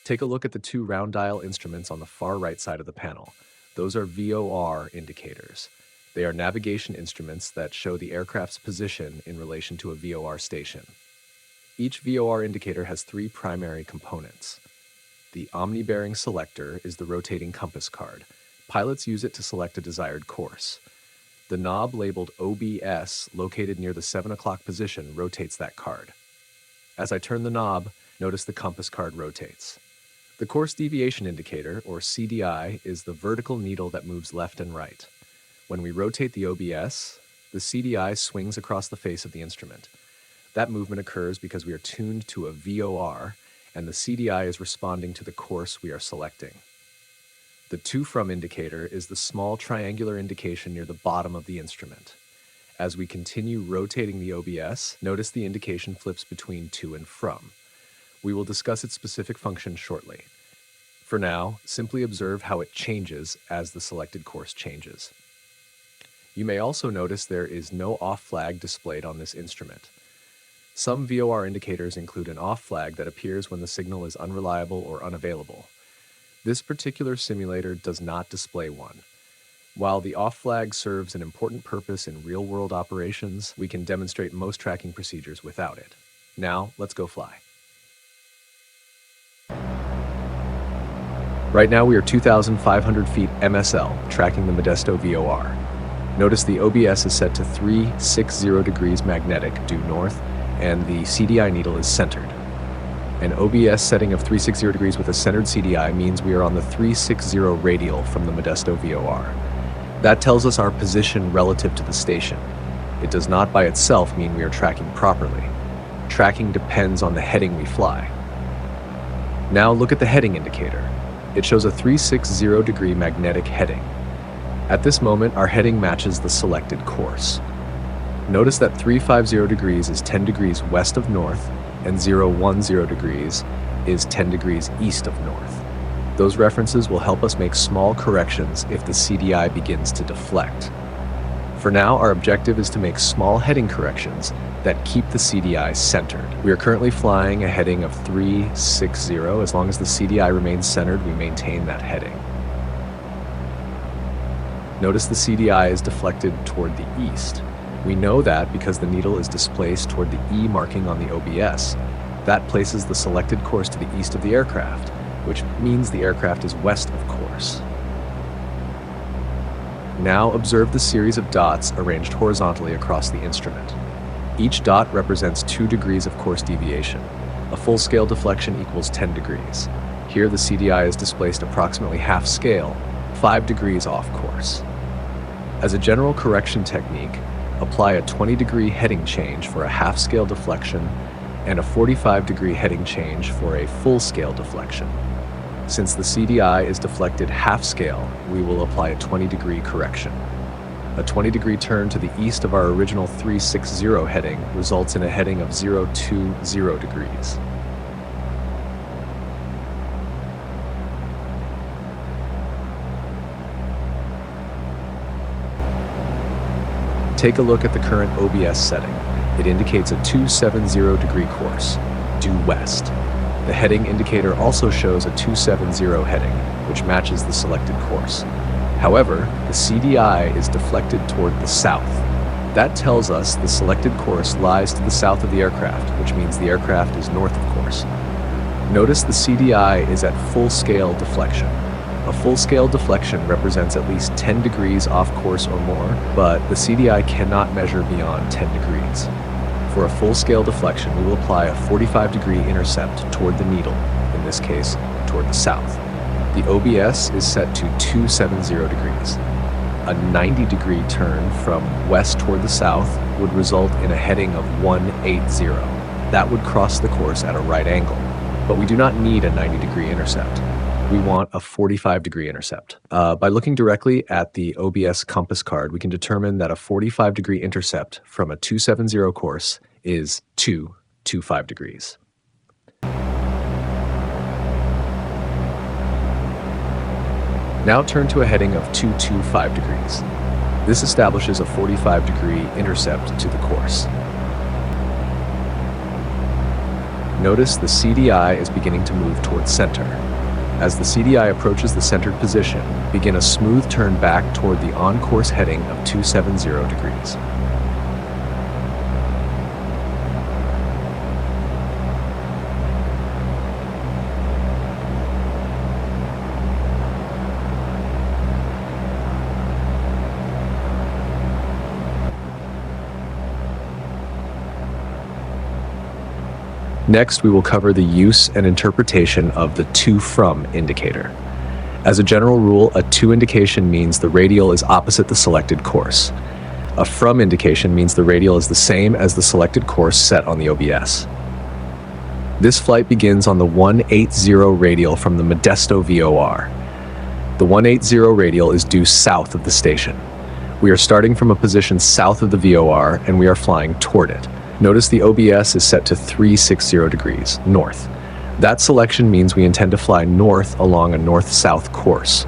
Take a look at the two round dial instruments on the far right side of the panel. Those are VOR indicators. They are navigation instruments that show the aircraft's position in relation to a VOR station. Each VOR indicator has three primary components. The omni-bearing selector is the rotating compass card. Pilots use it to select a desired course. The knob labeled OBS, located near the 7 o'clock position, rotates that card. As I turn the knob, notice the compass card rotates. The course deviation indicator, or CDI, is the vertical needle that moves left and right. When we rotate the OBS, the CDI swings across the face of the instrument. That movement occurs because we are tuned to a VOR, and the CDI is responding to the course we are selecting. The to from indicator is the small triangular indication near the bottom of the instrument. As we continue rotating the OBS, notice the indication flips between to and from. We will discuss its specific function shortly. For now, simply observe how it changes as the selected course changes. You may also notice there is no off flag displayed on this instrument. Some VOR indicators include an off flag that appears when the signal is unreliable or unavailable. This particular simulator does not display one. While the off flag serves an important purpose in real-world operations, we can demonstrate most tracking procedures without it. Now, let's go fly. Right now we are 2,500 feet MSL, tracking the Modesto VOR. Notice the OBS is set to 360 degrees magnetic due north, and the CDI needle is centered. An OBS setting of 360 degrees with a centered CDI means we are on the 360 radial from the Modesto VOR. That tells us our position relative to the station. It does not by itself mean we are tracking properly. Tracking depends on the heading we fly. Now look at the heading indicator. It shows a 360 degree magnetic heading. At this moment, our heading matches the selected course. Notice that 350 degrees is 10 degrees west of north, and 010 degrees is 10 degrees east of north. Those references will help us make small corrections if the CDI begins to deflect. For now, our objective is to make small heading corrections that keep the CDI centered. We are currently flying a heading of 360. As long as the CDI remains centered, we maintain that heading. Notice the CDI is deflected toward the east. We know that because the needle is displaced toward the E marking on the OBS. That places the selected course to the east of the aircraft, which means the aircraft is west of course. Now observe the series of dots arranged horizontally across the instrument. Each dot represents 2 degrees of course deviation. A full-scale deflection equals 10 degrees. Here the CDI is displaced approximately half scale, 5 degrees off course. As a general correction technique, apply a 20-degree heading change for a half-scale deflection and a 45-degree heading change for a full-scale deflection. Since the CDI is deflected half-scale, we will apply a 20-degree correction. A 20-degree turn to the east of our original 360 heading results in a heading of 020 degrees. Take a look at the current OBS setting. It indicates a 270 degree course, due west. The heading indicator also shows a 270 heading, which matches the selected course. However, the CDI is deflected toward the south. That tells us the selected course lies to the south of the aircraft, which means the aircraft is north of course. Notice the CDI is at full-scale deflection. A full-scale deflection represents at least 10 degrees off course or more, but the CDI cannot measure beyond 10 degrees. For a full-scale deflection, we will apply a 45-degree intercept toward the needle, in this case, toward the south. The OBS is set to 270 degrees. A 90-degree turn from west toward the south would result in a heading of 180. That would cross the course at a right angle, but we do not need a 90-degree intercept. We want a 45-degree intercept. By looking directly at the OBS compass card, we can determine that a 45-degree intercept from a 270 course is 225 degrees. Now turn to a heading of 225 degrees. This establishes a 45-degree intercept to the course. Notice the CDI is beginning to move towards center. As the CDI approaches the centered position, begin a smooth turn back toward the on-course heading of 270 degrees. Next, we will cover the use and interpretation of the to from indicator. As a general rule, a to indication means the radial is opposite the selected course. A from indication means the radial is the same as the selected course set on the OBS. This flight begins on the 180 radial from the Modesto VOR. The 180 radial is due south of the station. We are starting from a position south of the VOR and we are flying toward it. Notice the OBS is set to 360 degrees, north. That selection means we intend to fly north along a north-south course.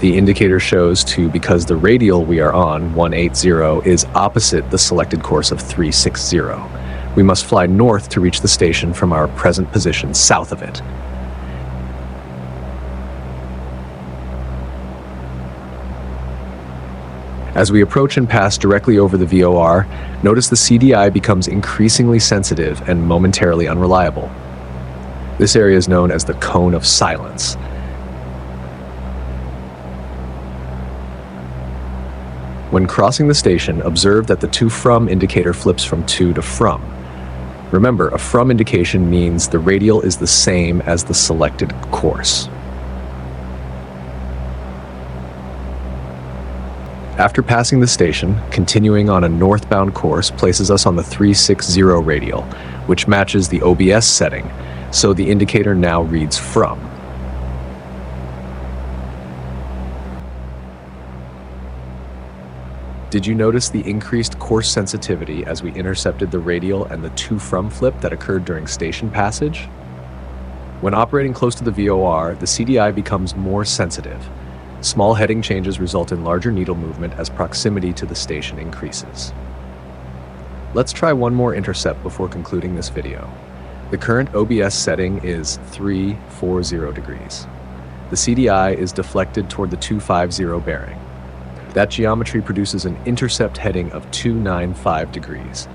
The indicator shows to because the radial we are on, 180, is opposite the selected course of 360. We must fly north to reach the station from our present position south of it. As we approach and pass directly over the VOR, notice the CDI becomes increasingly sensitive and momentarily unreliable. This area is known as the cone of silence. When crossing the station, observe that the to from indicator flips from to from. Remember, a from indication means the radial is the same as the selected course. After passing the station, continuing on a northbound course places us on the 360 radial, which matches the OBS setting, so the indicator now reads from. Did you notice the increased course sensitivity as we intercepted the radial and the to from flip that occurred during station passage? When operating close to the VOR, the CDI becomes more sensitive. Small heading changes result in larger needle movement as proximity to the station increases. Let's try one more intercept before concluding this video. The current OBS setting is 340 degrees. The CDI is deflected toward the 250 bearing. That geometry produces an intercept heading of 295 degrees.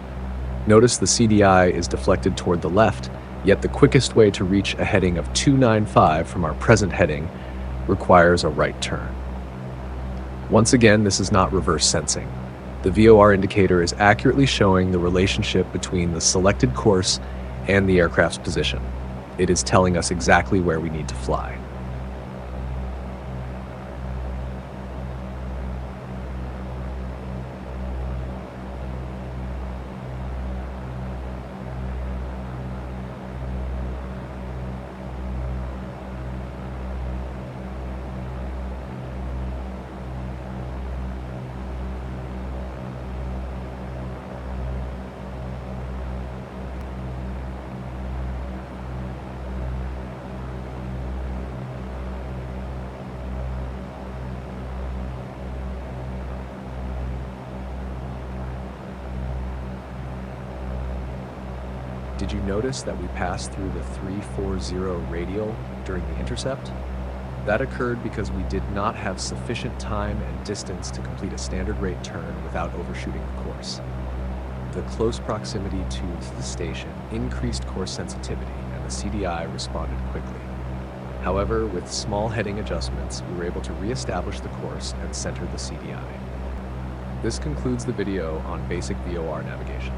Notice the CDI is deflected toward the left, yet the quickest way to reach a heading of 295 from our present heading requires a right turn. Once again, this is not reverse sensing. The VOR indicator is accurately showing the relationship between the selected course and the aircraft's position. It is telling us exactly where we need to fly. Did you notice that we passed through the 340 radial during the intercept? That occurred because we did not have sufficient time and distance to complete a standard rate turn without overshooting the course. The close proximity to the station increased course sensitivity, and the CDI responded quickly. However, with small heading adjustments, we were able to re-establish the course and center the CDI. This concludes the video on basic VOR navigation.